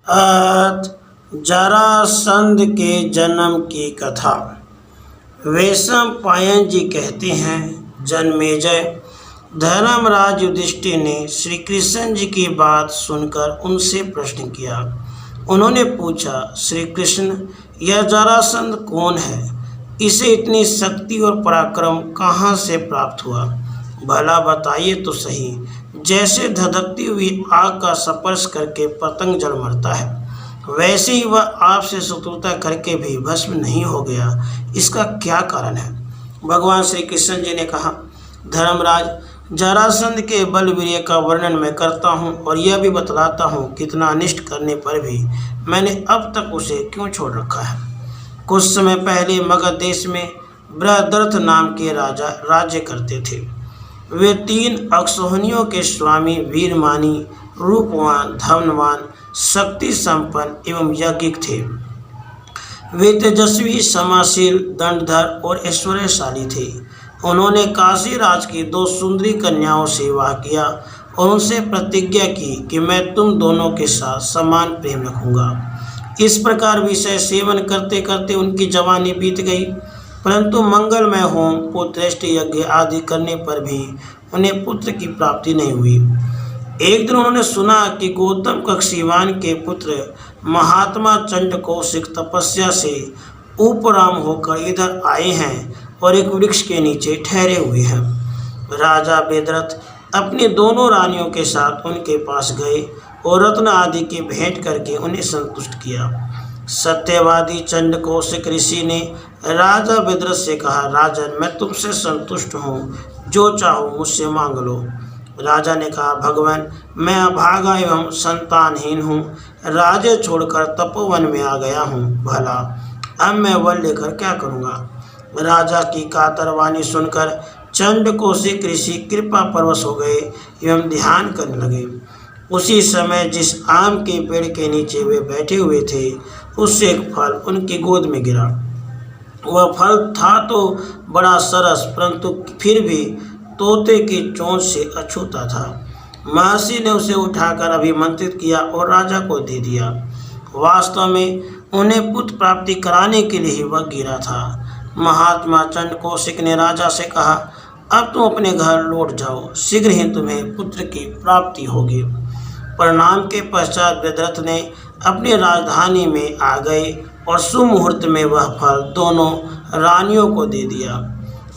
आज जरासंध के जन्म की कथा। वैशंपायन जी कहते हैं, जन्मेजय, धर्मराज युधिष्ठिर ने श्री कृष्ण जी की बात सुनकर उनसे प्रश्न किया। उन्होंने पूछा, श्री कृष्ण, यह जरासंध कौन है? इसे इतनी शक्ति और पराक्रम कहाँ से प्राप्त हुआ? भला बताइए तो सही। जैसे धधकती हुई आग का स्पर्श करके पतंग जल मरता है, वैसे ही वह आपसे शत्रुता करके भी भस्म नहीं हो गया। इसका क्या कारण है? भगवान श्री कृष्ण जी ने कहा, धर्मराज, जरासंध के बलवीर्य का वर्णन मैं करता हूँ और यह भी बतलाता हूँ कितना अनिष्ट करने पर भी मैंने अब तक उसे क्यों छोड़ रखा है। कुछ समय पहले मगध देश में बृहद्रथ नाम के राजा राज्य करते थे। वे 3 अक्षौहिणियों के स्वामी, वीरमानी, रूपवान, धनवान, शक्ति संपन्न एवं यज्ञिक थे। वे तेजस्वी, क्षमाशील, दंडधर और ऐश्वर्यशाली थे। उन्होंने काशी राज की 2 सुंदरी कन्याओं से विवाह किया और उनसे प्रतिज्ञा की कि मैं तुम दोनों के साथ समान प्रेम रखूंगा। इस प्रकार विषय सेवन करते करते उनकी जवानी बीत गई, परंतु मंगलमय होम, पुत्रेष्टि यज्ञ आदि करने पर भी उन्हें पुत्र की प्राप्ति नहीं हुई। एक दिन उन्होंने सुना कि गौतम कक्षीवान के पुत्र महात्मा चंड कौशिक तपस्या से उपराम होकर इधर आए हैं और एक वृक्ष के नीचे ठहरे हुए हैं। राजा बेदरथ अपनी दोनों रानियों के साथ उनके पास गए और रत्न आदि की भेंट करके उन्हें संतुष्ट किया। सत्यवादी चंड कौशिक ऋषि ने राजा बेदरथ से कहा, राजन, मैं तुमसे संतुष्ट हूँ, जो चाहो मुझसे मांग लो। राजा ने कहा, भगवान, मैं अभागा एवं संतानहीन हूँ, राज्य छोड़कर तपोवन में आ गया हूँ। भला अब मैं वर लेकर क्या करूँगा? राजा की कातरवाणी सुनकर चंड कौशिक ऋषि कृपा परवश हो गए एवं ध्यान करने लगे। उसी समय जिस आम के पेड़ के नीचे वे बैठे हुए थे, उससे एक फल उनकी गोद में गिरा। वह फल था तो बड़ा सरस, परंतु फिर भी तोते की चोंच से अछूता था। महर्षि ने उसे उठाकर अभिमंत्रित किया और राजा को दे दिया। वास्तव में उन्हें पुत्र प्राप्ति कराने के लिए ही वह गिरा था। महात्मा चंड कौशिक ने राजा से कहा, अब तुम अपने घर लौट जाओ, शीघ्र ही तुम्हें पुत्र की प्राप्ति होगी। प्रणाम के पश्चात बेदरथ ने अपनी राजधानी में आ गए और सुमुहूर्त में वह फल दोनों रानियों को दे दिया।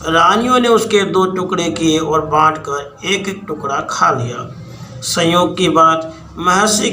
रानियों ने उसके 2 टुकड़े किए और बांटकर एक एक टुकड़ा खा लिया। संयोग की बात, महर्षि